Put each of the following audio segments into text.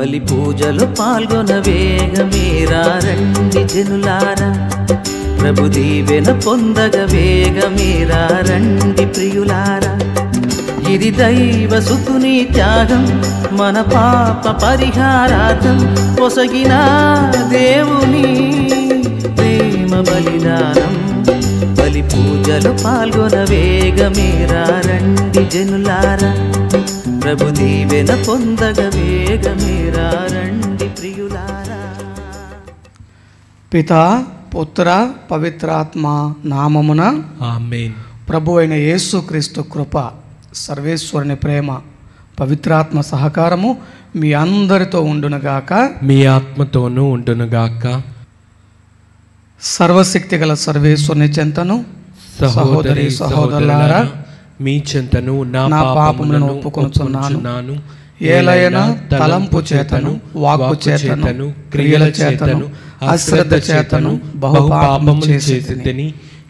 బలి పూజలు పాల్గొన వేగమేరా రండి జనులారా, ప్రభు దీవెన పొందగ వేగమేరా రండి ప్రియులారా. ఇది దైవ సుతుని త్యాగం, మన పాప పరిహారార్థం పొసగిన దేవుని ప్రేమ బలిదానం. బలి పూజలు పాల్గొన వేగమేరా రండి జనులారా, ప్రభు దీవెన పొందగ వేగమేరా రండి ప్రియులారా. పితా పుత్ర పవిత్రాత్మ నామమున ఆమేన్. ప్రభు అయిన యేసుక్రీస్తు కృప, సర్వేశ్వరుని ప్రేమ, పవిత్రాత్మ సహకారము మీ అందరితో ఉండునుగాక. మీ ఆత్మతోనూ ఉండునుగాక. సర్వశక్తి గల సర్వేశ్వరుని చెంతను సహోదరి సహోదరులారా, మీ చెంతను నా పాపములను ఒప్పుకొనుచున్నాను. ఏలైనా తలంపు చేతను, వాక్కు చేతను, క్రియల చేతను, అశ్రద్ధ చేతను బహు పాపము చేసితిని.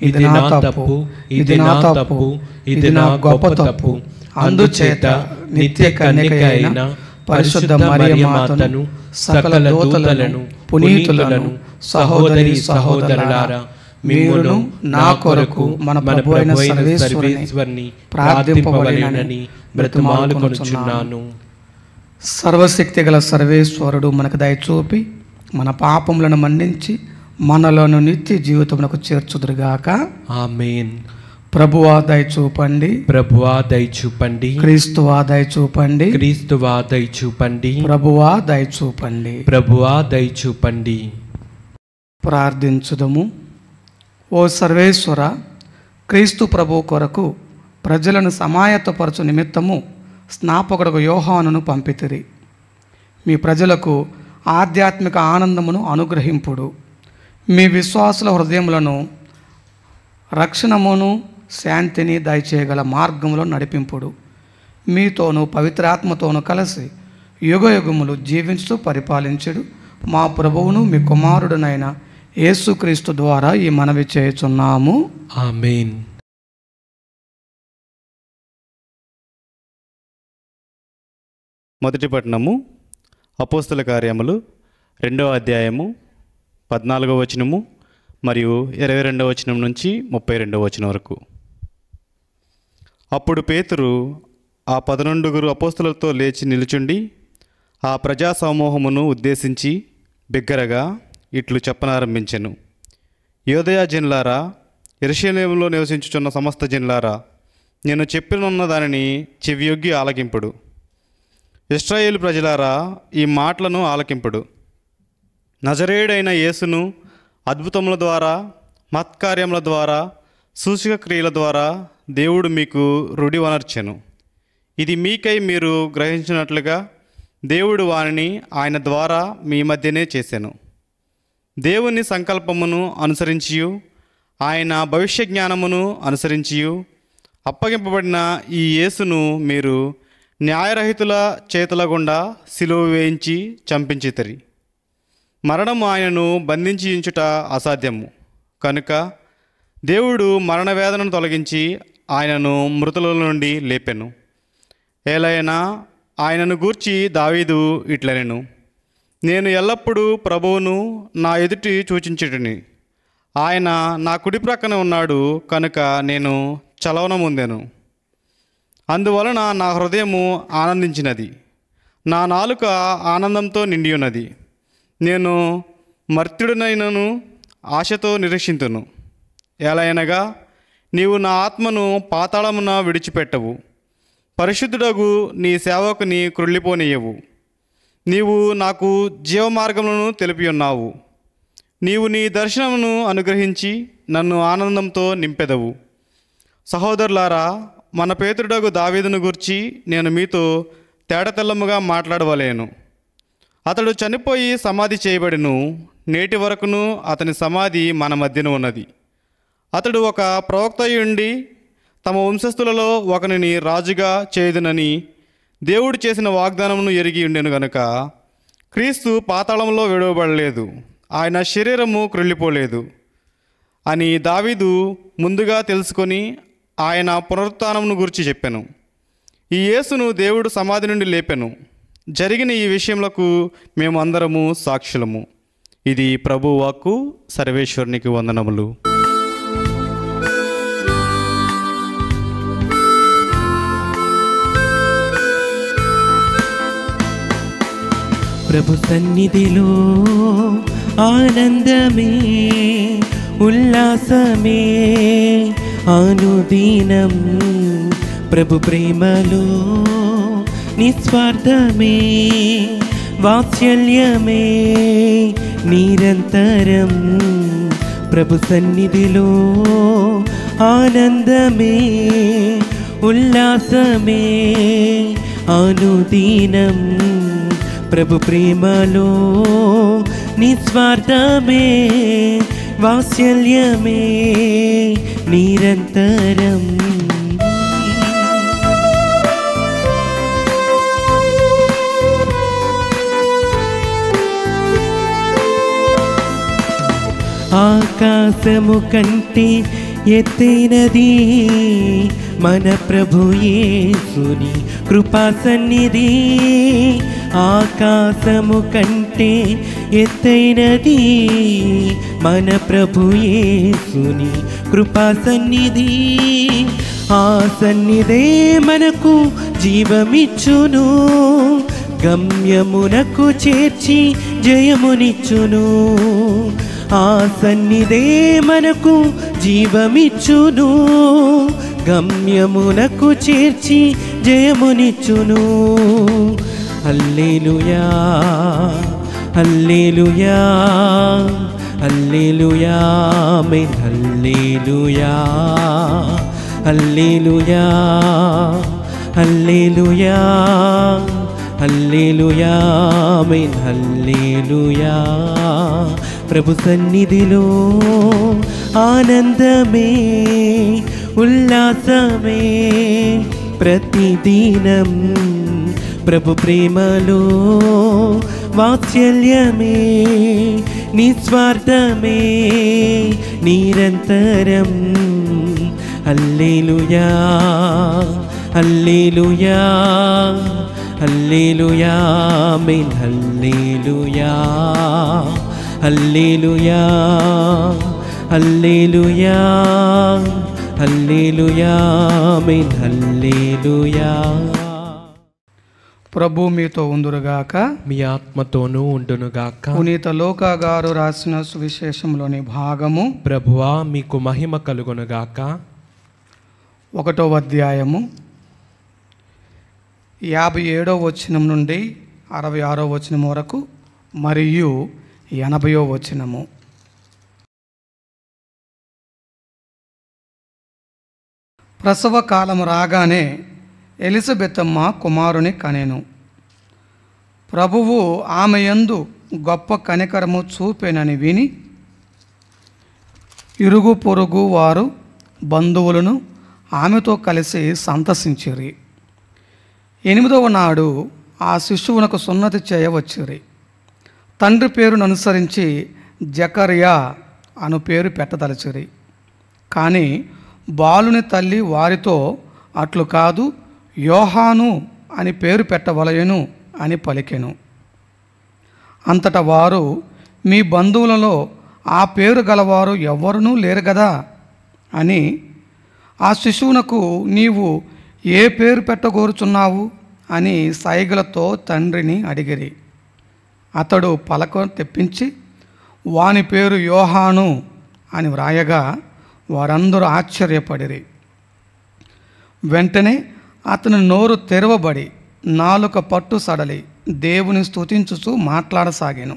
ఇది నా తప్పు, ఇది నా తప్పు, ఇది నా గొప్ప తప్పు. అందుచేత నిత్య కన్యక అయిన పరిశుద్ధ మరియ మాతను, సకల దూతలను, పునీతులను, సహోదరి సహోదరులారా, మీరును నా కొరకు మన ప్రభు అయిన సర్వేశ్వరుని ప్రార్థింపవలెనని బ్రతిమాలుకొనుచున్నాను. సర్వశక్తి గల సర్వేశ్వరుడు మనకు దయచూపి మన పాపములను మన్నించి మనలను నిత్య జీవితమునకు చేర్చుదురుగాక. ఆమేన్. ప్రభువా దయచూపండి, ప్రభువా దయచూపండి. క్రీస్తువా దయచూపండి, క్రీస్తువా దయచూపండి. ప్రభువా దయచూపండి. ప్రభువా దయచూపండి. ప్రార్థించుదము. ఓ సర్వేశ్వర, క్రీస్తు ప్రభు కొరకు ప్రజలను సమాయత్తపరచు నిమిత్తము స్నాపకుడు యోహానును పంపితిరి. మీ ప్రజలకు ఆధ్యాత్మిక ఆనందమును అనుగ్రహింపుడు. మీ విశ్వాసుల హృదయములను రక్షణమును శాంతిని దయచేయగల మార్గములో నడిపింపుడు. మీతోనూ పవిత్రాత్మతోనూ కలిసి యుగయుగములు జీవించుతూ పరిపాలించుడు మా ప్రభువును మీ కుమారుడునైన యేసుక్రీస్తు ద్వారా ఈ మనవి చేయుచున్నాము. ఆమేన్. మొదటి పట్టణము అపోస్తల కార్యములు 2వ అధ్యాయము 14వ వచనము మరియు 22వ వచనం నుంచి 32వ వచనం వరకు. అప్పుడు పేతురు ఆ 11 అపోస్తలతో లేచి నిలుచుండి ఆ ప్రజా సమూహమును ఉద్దేశించి బిగ్గరగా ఇట్లు చెప్పనారంభించెను. యోదయ జనులారా, యెరూషలేములో నివసించుచున్న సమస్త జనులారా, నేను చెప్పినున్న దానిని చెవియొగ్గి ఆలకింపుడు. ఇశ్రాయేలు ప్రజలారా, ఈ మాటలను ఆలకింపుడు. నజరేయుడైన యేసును అద్భుతముల ద్వారా, మత్కార్యముల ద్వారా, సూచక క్రియల ద్వారా దేవుడు మీకు రుడివనర్చెను. ఇది మీకై మీరు గ్రహించినట్లుగా దేవుడు వానిని ఆయన ద్వారా మీ మధ్యనే చేసెను. దేవుని సంకల్పమును అనుసరించియు ఆయన భవిష్య జ్ఞానమును అనుసరించియు అప్పగింపబడిన ఈ యేసును మీరు న్యాయరహితుల చేతుల గుండా సిలువ వేయించి చంపించితిరి. మరణము ఆయనను బంధించి ఉంచుట అసాధ్యము కనుక దేవుడు మరణవేదనను తొలగించి ఆయనను మృతుల నుండి లేపెను. ఏలైనా ఆయనను గూర్చి దావీదు ఇట్లనెను, నేను ఎల్లప్పుడూ ప్రభువును నా ఎదుటి సూచించుటిని. ఆయన నా కుడి ప్రక్కన ఉన్నాడు కనుక నేను చలవనముందెను. అందువలన నా హృదయము ఆనందించినది, నా నాలుక ఆనందంతో నిండి ఉన్నది. నేను మర్త్యుడినైనను ఆశతో నిరీక్షింతును. ఎలయనగా నీవు నా ఆత్మను పాతాళమున విడిచిపెట్టవు, పరిశుద్ధుడగు నీ సేవకుని క్రుళ్ళిపోనీయవు. నీవు నాకు జీవమార్గములను తెలిపి ఉన్నావు. నీవు నీ దర్శనమును అనుగ్రహించి నన్ను ఆనందంతో నింపెదవు. సహోదరులారా, మన పేతురుడగు దావీదును గూర్చి నేను మీతో తేటతెల్లముగా మాట్లాడవలేను. అతడు చనిపోయి సమాధి చేయబడిను, నేటి వరకును అతని సమాధి మన మధ్యన ఉన్నది. అతడు ఒక ప్రవక్తయుండి తమ వంశస్థులలో ఒకనిని రాజుగా చేయుదునని దేవుడు చేసిన వాగ్దానమును ఎరిగి ఉండెను గనుక క్రీస్తు పాతాళంలో విడవబడలేదు, ఆయన శరీరము క్రుళ్ళిపోలేదు అని దావీదు ముందుగా తెలుసుకొని ఆయన పునరుత్థానమును గురించి చెప్పెను. ఈ యేసును దేవుడు సమాధి నుండి లేపెను. జరిగిన ఈ విషయములకు మేము అందరము సాక్షులము. ఇది ప్రభు వాక్కు. సర్వేశ్వరునికి వందనములు. ప్రభు సన్నిధిలో ఆనందమే, ఉల్లాసమే అనుదినం. ప్రభు ప్రేమలో నిస్వార్థమే, వాత్సల్యమే నిరంతరం. ప్రభు సన్నిధిలో ఆనందమే, ఉల్లాసమే అనుదినం. ప్రభు ప్రేమలో నిస్వార్థమే, వాత్సల్యమే నిరంతరం. ఆకాశము కంటే ఎత్తైనది మన ప్రభు యేసుని కృపా సన్నిధి. ఆకాశము కంటే ఎత్తైనది మన ప్రభు యేసుని కృపా సన్నిధి. ఆ సన్నిధే మనకు జీవమిచ్చును, గమ్యమునకు చేర్చి జయమునిచ్చును. ఆ సన్నిధే మనకు జీవమిచ్చును, గమ్యమునకు చేర్చి జయమునిచ్చును. హల్లెలూయా, హల్లెలూయా, హల్లెలూయా, ఆమేన్. హల్లెలూయా, హల్లెలూయా, హల్లెలూయా, హల్లెలూయా, ఆమేన్. హల్లెలూయా. ప్రభు సన్నిధిలో ఆనందమే, ఉల్లాసమే ప్రతిదినం. ప్రభు ప్రేమలో వాత్సల్యమే, నిస్వార్థమే నిరంతరం. హల్లెలూయా, హల్లెలూయా, హల్లెలూయా, ఆమేన్. హల్లెలూయా, హల్లెలూయా, హల్లెలూయా, హల్లెలూయా, ఆమేన్. హల్లెలూయా. ప్రభు మీతో ఉందురుగాక, మీ ఆత్మతోనూ ఉండునుగాక. పునీత లూకా గారు రాసిన సువిశేషంలోని భాగము. ప్రభువా మీకు మహిమ కలుగునుగాక. 1వ అధ్యాయము 57వ వచనం నుండి 66వ వచనం వరకు మరియు 80వ వచనము. ప్రసవ కాలం రాగానే ఎలిజబెతమ్మ కుమారుని కనెను. ప్రభువు ఆమె యందు గొప్ప కనికరము చూపెనని విని ఇరుగు పొరుగు వారు బంధువులను ఆమెతో కలిసి సంతసించిరి. 8వ నాడు ఆ శిశువునకు సున్నతి చేయవచ్చిరి. తండ్రి పేరును అనుసరించి జకర్యా అను పేరు పెట్టదలచిరి. కానీ బాలుని తల్లి వారితో అట్లు కాదు, యోహాను అని పేరు పెట్టవలయను అని పలికెను. అంతటా వారు, మీ బంధువులలో ఆ పేరు గలవారు ఎవ్వరునూ లేరు గదా అని ఆ శిశువునకు నీవు ఏ పేరు పెట్టగోరుచున్నావు అని సైగలతో తండ్రిని అడిగిరి. అతడు పలక తెప్పించి వాని పేరు యోహాను అని వ్రాయగా వారందరూ ఆశ్చర్యపడిరి. వెంటనే అతని నోరు తెరవబడి నాలుక పట్టు సడలి దేవుని స్తుతించుచూ మాట్లాడసాగాను.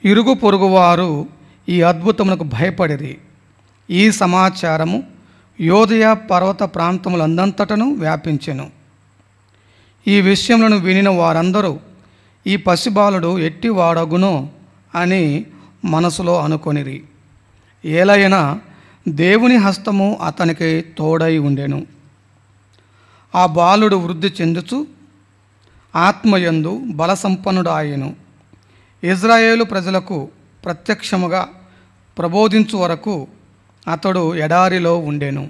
ఇరుగు పొరుగువారు ఈ అద్భుతమునకు భయపడిరి. ఈ సమాచారము యోదయ పర్వత ప్రాంతములందంతటను వ్యాపించెను. ఈ విషయములను వినిన వారందరూ ఈ పసిబాలుడు ఎట్టివాడగునో అని మనసులో అనుకొనిరి. ఏలైనా దేవుని హస్తము అతనికి తోడై ఉండెను. ఆ బాలుడు వృద్ధి చెందుచు ఆత్మయందు బలసంపన్నుడు ఆయెను. ఇజ్రాయేలు ప్రజలకు ప్రత్యక్షముగా ప్రబోధించు వరకు అతడు ఎడారిలో ఉండెను.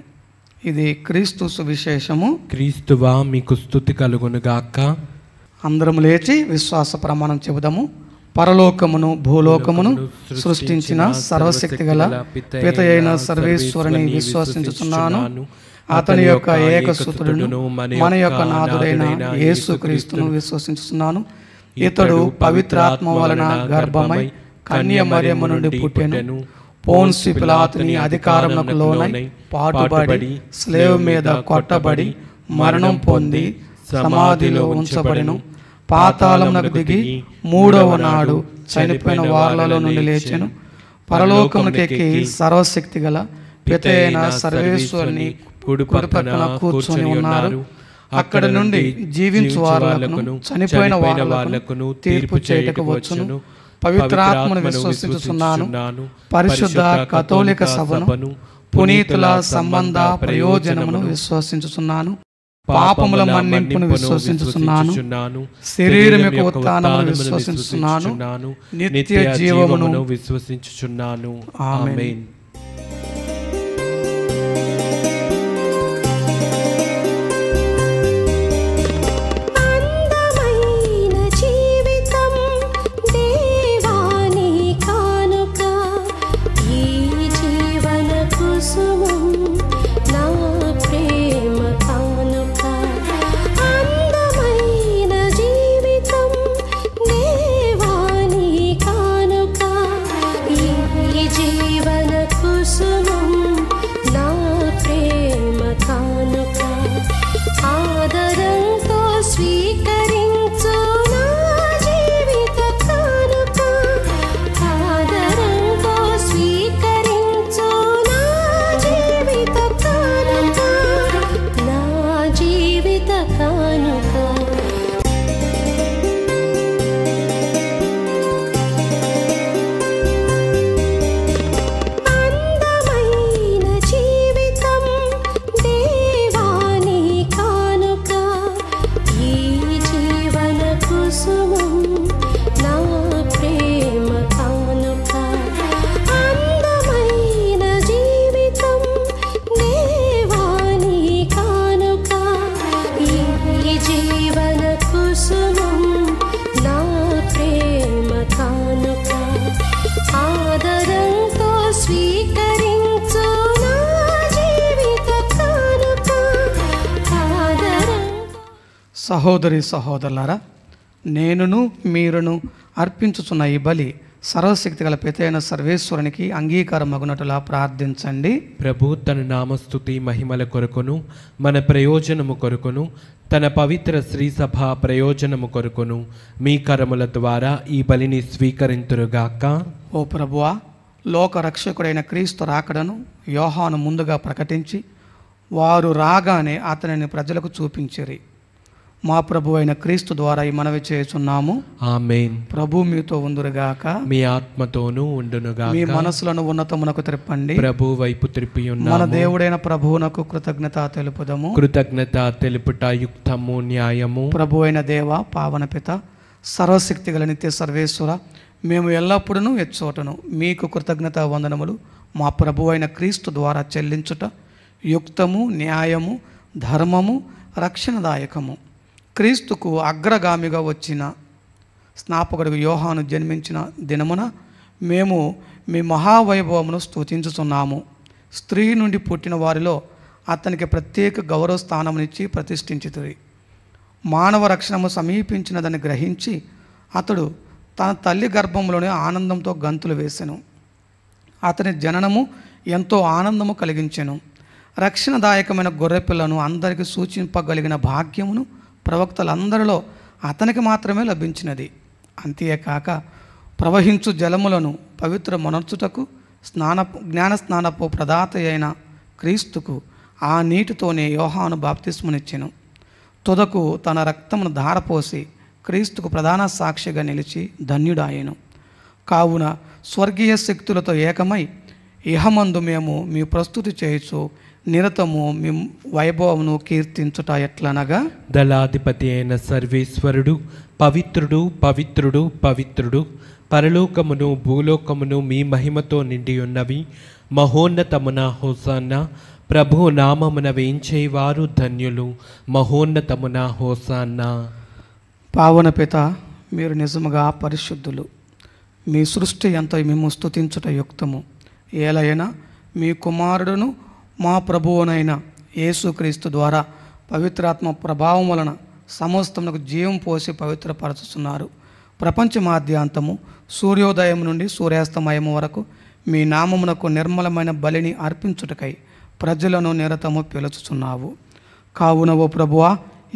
ఇది క్రీస్తు సువిశేషము. క్రీస్తువా మీకు స్తుతి కలుగునుగాక. అందరం లేచి విశ్వాస ప్రమాణం చెబుదాము. పరలోకమును భూలోకమును సృష్టించిన సర్వశక్తి గల పిత అయిన సర్వేశ్వరుని విశ్వసించుచున్నాను. అతని యొక్క ఏకసుతుడును మన యొక్క నాథుడైన యేసుక్రీస్తును విశ్వసించుచున్నాను. ఇతడు పవిత్రాత్మ వలన గర్భమై కన్య మరియమ్మ నుండి పుట్టెను. పోన్సి పిలాతుని అధికారమునకు లోనై పాటుబడి స్లేవ్ మీద కొట్టబడి మరణం పొంది సమాధిలో ఉంచబడెను. పాతాళమునకు దిగి మూడవ నాడు చనిపోయిన వారలలో నుండి లేచెను. పరలోకమునకెక్కి సర్వశక్తి గల పిత అయిన సర్వేశ్వరుని కుడి పక్కన కూర్చొని ఉన్నారు. అక్కడ నుండి జీవించు వారలను చనిపోయిన వారలను తీర్పు చేయుటకు వచ్చును. పవిత్రాత్మను విశ్వసించుచున్నాను. పరిశుద్ధ కథోలిక సభను పునీతుల సంబంధ ప్రయోజనమును విశ్వసించుచున్నాను. పాపముల మన్నింపును విశ్వసించుచున్నాను. శరీరం యొక్క ఉత్థానమును విశ్వసించుచున్నాను. నిత్య జీవమును విశ్వసించుచున్నాను. ఆమేన్. సహోదరి సహోదరులారా, నేనును మీరును అర్పించుచున్న ఈ బలి సర్వశక్తి గల పిత అయిన సర్వేశ్వరునికి అంగీకారం మగునట్టులా ప్రార్థించండి. ప్రభు తన నామస్తుతి మహిమల కొరకును మన ప్రయోజనము కొరకును తన పవిత్ర శ్రీసభ ప్రయోజనము కొరకును మీ కరముల ద్వారా ఈ బలిని స్వీకరింతురుగాక. ఓ ప్రభువా, లోక రక్షకుడైన క్రీస్తు రాకడను యోహాను ముందుగా ప్రకటించి వారు రాగానే అతనిని ప్రజలకు చూపించిరి. మా ప్రభు అయిన క్రీస్తు ద్వారా ఈ మనవి చేయుచున్నాము. ఆమేన్. ప్రభు మీతో ఉందురుగాక, మీ ఆత్మతోనూ ఉండునుగాక. మీ మనసులను ఉన్నతమునకు త్రిప్పండి. ప్రభు వైపు త్రిప్పి ఉన్నాము. మన దేవుడైన ప్రభువునకు కృతజ్ఞత తెలుపుదము. కృతజ్ఞత తెలుపుట యుక్తము న్యాయము. ప్రభు అయిన దేవ, పావన పిత, సర్వశక్తి గల నిత్య సర్వేశ్వర, మేము ఎల్లప్పుడూ ఎచ్చోటను మీకు కృతజ్ఞత వందనములు మా ప్రభు అయిన క్రీస్తు ద్వారా చెల్లించుట యుక్తము, న్యాయము, ధర్మము, రక్షణదాయకము. క్రీస్తుకు అగ్రగామిగా వచ్చిన స్నాపకుడు యోహాను జన్మించిన దినమున మేము మీ మహావైభవమును స్తుతించుచున్నాము. స్త్రీ నుండి పుట్టిన వారిలో అతనికి ప్రత్యేక గౌరవ స్థానమునిచ్చి ప్రతిష్ఠించితిరి. మానవ రక్షణము సమీపించినదని గ్రహించి అతడు తన తల్లి గర్భంలోనే ఆనందంతో గంతులు వేసెను. అతని జననము ఎంతో ఆనందము కలిగించెను. రక్షణదాయకమైన గొర్రెపిల్లను అందరికీ సూచింపగలిగిన భాగ్యమును ప్రవక్తలందరిలో అతనికి మాత్రమే లభించినది. అంతేకాక ప్రవహించు జలములను పవిత్ర మొనర్చుటకు జ్ఞానస్నానపు ప్రదాత అయిన క్రీస్తుకు ఆ నీటితోనే యోహాను బాప్తిస్మనిచ్చెను. తుదకు తన రక్తమును ధారపోసి క్రీస్తుకు ప్రధాన సాక్షిగా నిలిచి ధన్యుడాయెను. కావున స్వర్గీయ శక్తులతో ఏకమై ఇహమందు మేము మీ ప్రస్తుతి చేయుచు నిరతము మీ వైభవమును కీర్తించుట ఎట్లనగా, దళాధిపతి అయిన సర్వేశ్వరుడు పవిత్రుడు పవిత్రుడు పవిత్రుడు, పరలోకమును భూలోకమును మీ మహిమతో నిండి ఉన్నవి. మహోన్నతమున హోసాన్నా, ప్రభు నామమున వేంచేవారు ధన్యులు. మహోన్నతమున హోసాన్నా. పావన పిత, మీరు నిజముగా పరిశుద్ధులు. మీ సృష్టి ఎంత మేము స్తుతించుట యుక్తము. ఏలైనా మీ కుమారుడును మా ప్రభువునైన యేసుక్రీస్తు ద్వారా పవిత్రాత్మ ప్రభావం వలన సమస్తమునకు జీవం పోసి పవిత్రపరచుతున్నారు. ప్రపంచమాద్యాంతము సూర్యోదయం నుండి సూర్యాస్తమయం వరకు మీ నామమునకు నిర్మలమైన బలిని అర్పించుటకై ప్రజలను నిరతము పిలుచుచున్నావు. కావున ఓ ప్రభువా,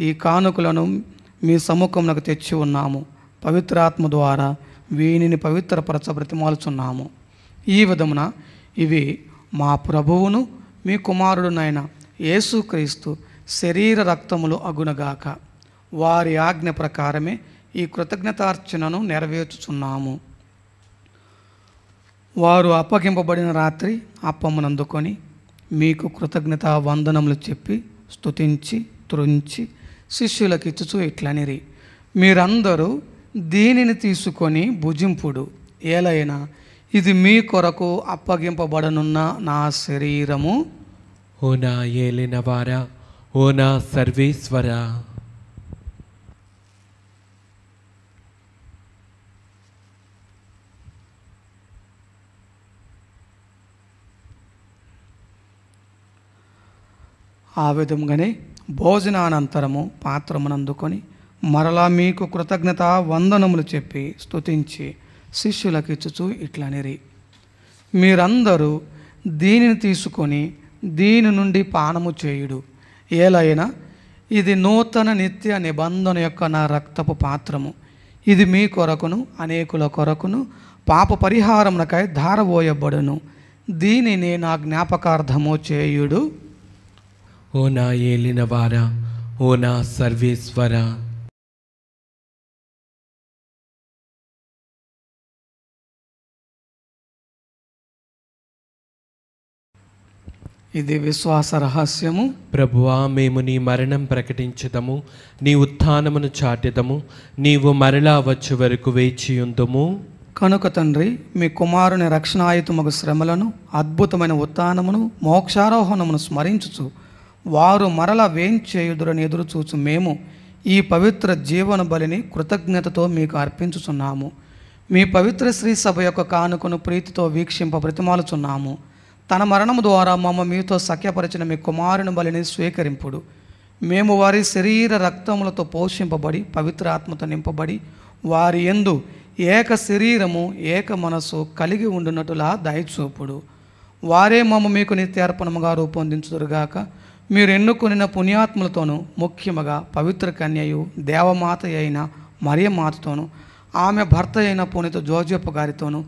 ఈ కానుకలను మీ సముఖమునకు తెచ్చి ఉన్నాము. పవిత్రాత్మ ద్వారా వీనిని పవిత్రపరచ బ్రతిమాలుచున్నాము. ఈ విధమున ఇవి మా ప్రభువును మీ కుమారుడునైన యేసుక్రీస్తు శరీర రక్తములు అగునగాక. వారి ఆజ్ఞ ప్రకారమే ఈ కృతజ్ఞతార్చనను నెరవేర్చుచున్నాము. వారు అప్పగింపబడిన రాత్రి అప్పమునందుకొని మీకు కృతజ్ఞతా వందనములు చెప్పి స్తుతించి త్రుంచి శిష్యులకు ఇచ్చుచూ ఇట్లనిరి: మీరందరూ దీనిని తీసుకొని భుజింపుడు. ఏలైనా ఇది మీ కొరకు అప్పగింపబడనున్న నా శరీరము. ఓ నా ఏలినవారా, ఓ నా సర్వేశ్వరా, ఆ విధంగానే భోజనానంతరము పాత్రమునందుకొని మరలా మీకు కృతజ్ఞత వందనములు చెప్పి స్తుతించి శిష్యులకు ఇచ్చుచూ ఇట్లనిరి: మీరందరూ దీనిని తీసుకొని దీని నుండి పానము చేయుడు. ఏలైనా ఇది నూతన నిత్య నిబంధన యొక్క నా రక్తపు పాత్రము. ఇది మీ కొరకును అనేకుల కొరకును పాప పరిహారమునకై ధారపోయబడును. దీనిని నా జ్ఞాపకార్థము చేయుడు. ఓ నా ఏలినవారా, ఓ నా సర్వేశ్వరా. ఇది విశ్వాస రహస్యము. ప్రభువా, మేము నీ మరణం ప్రకటించదము, నీ ఉత్థానమును చాటెదము. నీవు మరలా వచ్చే వరకు వేచియుందుము. కనుక తండ్రి, మీ కుమారుని రక్షణాయుతమగు శ్రమలను, అద్భుతమైన ఉత్థానమును, మోక్షారోహణమును స్మరించుచు వారు మరల వేంచేయుదురని ఎదురుచూచు మేము ఈ పవిత్ర జీవన బలిని కృతజ్ఞతతో మీకు అర్పించుచున్నాము. మీ పవిత్ర శ్రీ సభ యొక్క కానుకను ప్రీతితో వీక్షింప బ్రతిమాలుచున్నాము. తన మరణము ద్వారా మమ్మ మీతో సఖ్యపరిచిన మీ కుమారుని బలిని స్వీకరింపుడు. మేము వారి శరీర రక్తములతో పోషింపబడి పవిత్ర ఆత్మతో నింపబడి వారి యందు ఏక శరీరము ఏక మనసు కలిగి ఉండునట్టులా దయచూపుడు. వారే మమ్మ మీకు నిత్యార్పణముగా రూపొందించుదురుగాక. మీరు ఎన్నుకొనిన పుణ్యాత్ములతోనూ, ముఖ్యముగా పవిత్ర కన్యయు దేవమాత అయిన మరియమాతతోనూ, ఆమె భర్త అయిన పునీత జోజెఫ్ గారితోనూ,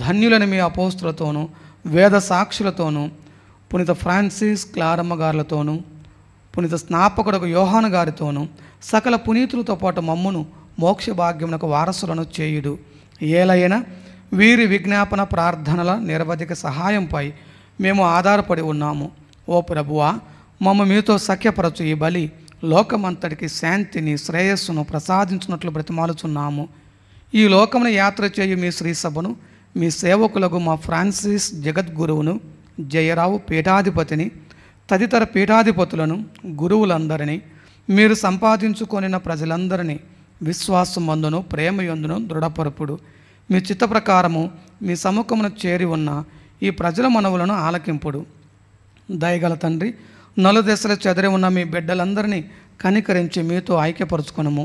ధన్యులని మీ అపోస్తులతోనూ, వేద సాక్షులతోనూ, పునీత ఫ్రాన్సిస్ క్లారమ్మ గారులతోనూ, పునీత స్నాపకుడు యోహాను గారితోనూ, సకల పునీతులతో పాటు మమ్మును మోక్ష భాగ్యమునకు వారసులను చేయుడు. ఏలైనా వీరి విజ్ఞాపన ప్రార్థనల నిరవధిక సహాయంపై మేము ఆధారపడి ఉన్నాము. ఓ ప్రభువా, మమ్మ మీతో సఖ్యపరచు ఈ బలి లోకమంతటికి శాంతిని, శ్రేయస్సును ప్రసాదించినట్లు బ్రతిమాలుచున్నాము. ఈ లోకమును యాత్ర చేయు మీ శ్రీ సభను, మీ సేవకులకు మా ఫ్రాన్సిస్ జగద్గురువును, జయరావు పీఠాధిపతిని, తదితర పీఠాధిపతులను, గురువులందరినీ, మీరు సంపాదించుకొనిన ప్రజలందరినీ విశ్వాసమందును ప్రేమయందును దృఢపరుపుడు. మీ చిత్త ప్రకారము మీ సముఖమును చేరి ఉన్న ఈ ప్రజల మనవులను ఆలకింపుడు. దయగల తండ్రి, నలుదశల చెదరి ఉన్న మీ బిడ్డలందరినీ కనికరించి మీతో ఐక్యపరుచుకొనుము.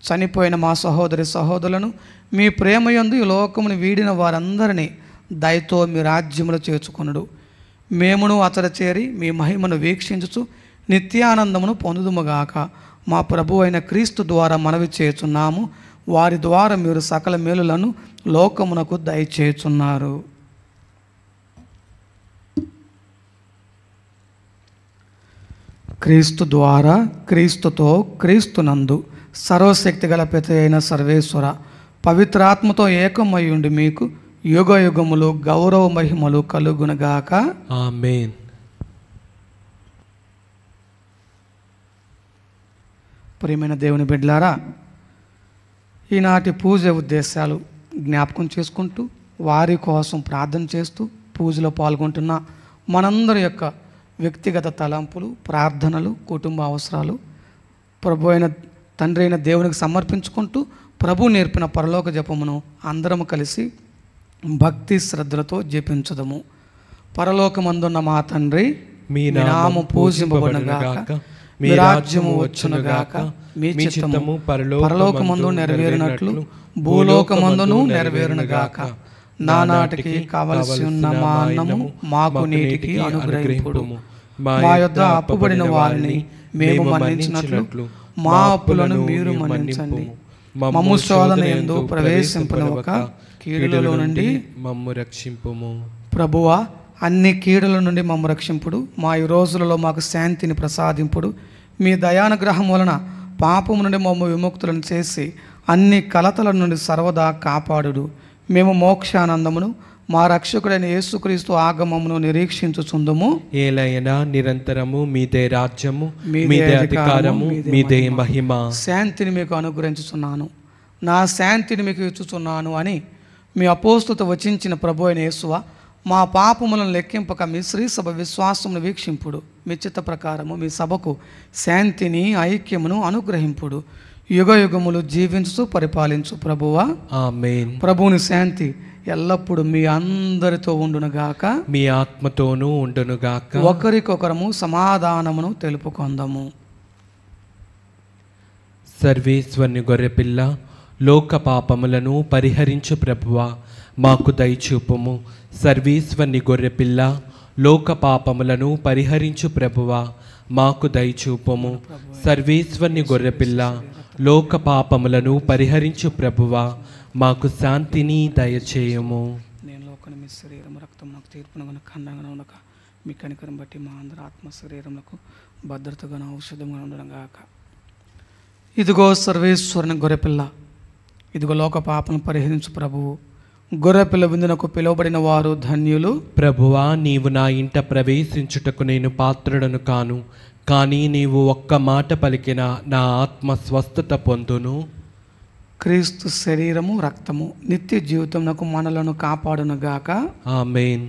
చనిపోయిన మా సహోదరి సహోదరులను మీ ప్రేమయందు ఈ లోకమును వీడిన వారందరినీ దయతో మీ రాజ్యములు చేర్చుకొనుడు. మేమును అతడ చేరి మీ మహిమను వీక్షించుచు నిత్యానందమును పొందుదుముగాక. మా ప్రభు అయిన క్రీస్తు ద్వారా మనవి చేయుచున్నాము. వారి ద్వారా మీరు సకల మేలులను లోకమునకు దయచేయుచున్నారు. క్రీస్తు ద్వారా, క్రీస్తుతో, క్రీస్తునందు సర్వశక్తి గల పిత అయిన సర్వేశ్వర, పవిత్రాత్మతో ఏకమయ్యుండి మీకు యుగ యుగములు గౌరవ మహిమలు కలుగునగాక. ఆమేన్. ప్రియమైన దేవుని బిడ్డలారా, ఈనాటి పూజ ఉద్దేశాలు జ్ఞాపకం చేసుకుంటూ వారి కోసం ప్రార్థన చేస్తూ పూజలో పాల్గొంటున్న మనందరి యొక్క వ్యక్తిగత తలంపులు, ప్రార్థనలు, కుటుంబ అవసరాలు ప్రభు అయిన తండ్రి అయిన దేవునికి సమర్పించుకుంటూ ప్రభు నేర్పిన పరలోక జపమును అందరము కలిసి భక్తి శ్రద్ధలతో జపించదము. పరలోకమందున్న మా తండ్రి, మీ నామము పూజింపబడునుగాక, మీ రాజ్యము వచ్చునుగాక, మీ చిత్తము పరలోకమందు నెరవేరినట్లు భూలోకమందును నెరవేరునుగాక. నానాటికి కావలసి ఉన్న మా అన్నము మాకు నేటికి అనుగ్రహింపుడు. మా యొద్ద అప్పుబడిన వారిని మేము మన్నించినట్లు మా అప్పులను మీరు మన్నించండి. మమ్ము శోధన యందు ప్రవేశింపనివ్వక కీడులలో నుండి మమ్ము రక్షింపుము. ప్రభువా, అన్ని కీడుల నుండి మమ్ము రక్షింపుడు. మా ఈ రోజులలో మాకు శాంతిని ప్రసాదింపుడు. మీ దయానుగ్రహం వలన పాపము నుండి మమ్ము విముక్తులను చేసి అన్ని కలతల నుండి సర్వదా కాపాడుడు. మేము మోక్షానందమును మా రక్షకుడైన యేసుక్రీస్తు ఆగమమును నిరీక్షించుచుందుము. ఏలైనా నిరంతరము మీదే రాజ్యము, మీదే అధికారము, మీదే మహిమ. శాంతిని మీకు అనుగ్రహించుచున్నాను, నా శాంతిని మీకు ఇచ్చుచున్నాను అని మీ అపోస్తులతో వచించిన ప్రభు అయిన యేసువ, మా పాపములను లెక్కింపక మీ శ్రీ సభ విశ్వాసమును వీక్షింపుడు. మీ చిత్త ప్రకారము మీ సభకు శాంతిని ఐక్యమును అనుగ్రహింపుడు. యుగ యుగములు జీవించు పరిపాలించు ప్రభువా. ఆమేన్. ప్రభువుని శాంతి ఎల్లప్పుడూ మీ అందరితో ఉండునుగాక, మీ ఆత్మతోనూ ఉండునుగాక. ఒకరికొకరము సమాధానమును తెలుపుకొందము. సర్వేశ్వరుని గొర్రెపిల్ల, లోక పాపములను పరిహరించు ప్రభువా, మాకు దయచూపుము. సర్వేశ్వరుని గొర్రెపిల్ల, లోక పాపములను పరిహరించు ప్రభువా, మాకు దయచూపుము. సర్వేశ్వరుని గొర్రెపిల్ల, లోక పాపములను పరిహరించు ప్రభువా, మాకు శాంతిని దయచేయము. నేను లోకని మీ శరీరం రక్తం నాకు తీర్పునగా ఖండంగా ఉండక మీ కనికరం బట్టి మా అందరి ఆత్మ శరీరములకు భద్రతగా ఔషధంగా ఉండడంగాక. ఇదిగో సర్వేశ్వరుని గొర్రెపిల్ల, ఇదిగో లోక పాపను పరిహరించు ప్రభువు. గొర్రెపిల్ల విందునకు పిలువబడిన వారు ధన్యులు. ప్రభువా, నీవు నా ఇంట ప్రవేశించుటకు నేను పాత్రుడను కాను, కానీ నీవు ఒక్క మాట పలికిన నా ఆత్మ స్వస్థత పొందును. క్రీస్తు శరీరము రక్తము నిత్య జీవితమునకు మనలను కాపాడునుగాక. ఆమేన్.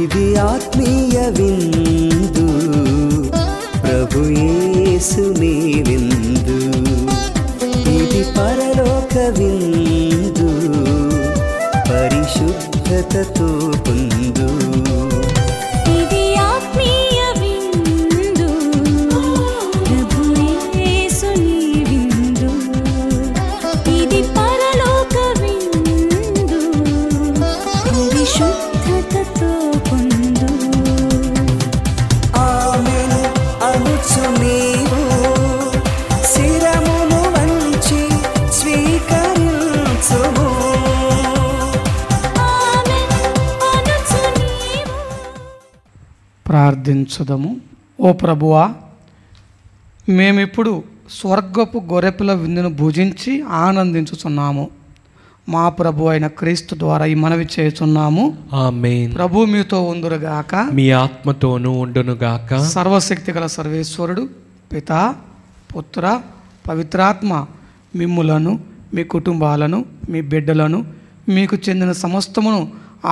ఇది ఆత్మీయ విందు, ప్రభు యేసుని విందు. ఇది పరలోక విందు, పరిశుద్ధతతో పొందు. ఇది ఆత్మీయ విందు, ప్రభు యేసుని విందు. ఇది పరలోక విందు, పరిశుద్ధతతో పొందు. ఆమేన్ అనుచు నీవు శిరమును వంచి స్వీకరించుము. ప్రార్థించుదము. ఓ ప్రభువా, మేమిప్పుడు స్వర్గపు గొర్రెపిల్ల విందును భుజించి ఆనందించుచున్నాము. మా ప్రభు అయిన క్రీస్తు ద్వారా ఈ మనవి చేయుచున్నాము. ఆమేన్. ప్రభు మీతో ఉందురుగాక, మీ ఆత్మతోనూ ఉండునుగాక. సర్వశక్తి గల సర్వేశ్వరుడు పితా, పుత్ర, పవిత్రాత్మ మిమ్ములను, మీ కుటుంబాలను, మీ బిడ్డలను, మీకు చెందిన సమస్తమును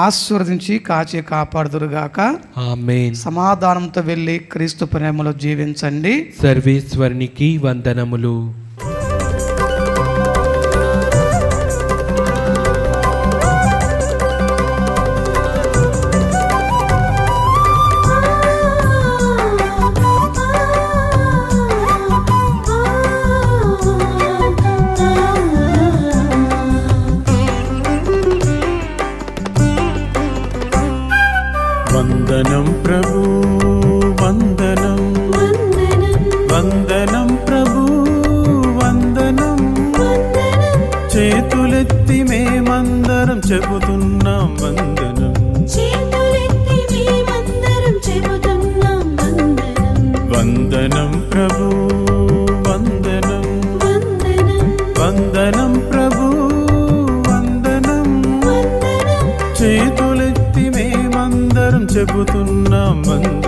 ఆశీర్వదించి కాచి కాపాడుదురుగాక. ఆమేన్. సమాధానంతో వెళ్ళి క్రీస్తు ప్రేమలో జీవించండి. సర్వేశ్వరునికి వందనములు. వందనం ప్రభు, వందనం వందనం ప్రభు, వందనం. చేతులెత్తి మేమందరం చెబుతున్నాం వందనం. వందనం ప్రభు, వందనం వందనం ప్రభు, వందనం. చేతులెత్తి చెబుతున్నాం వందనం.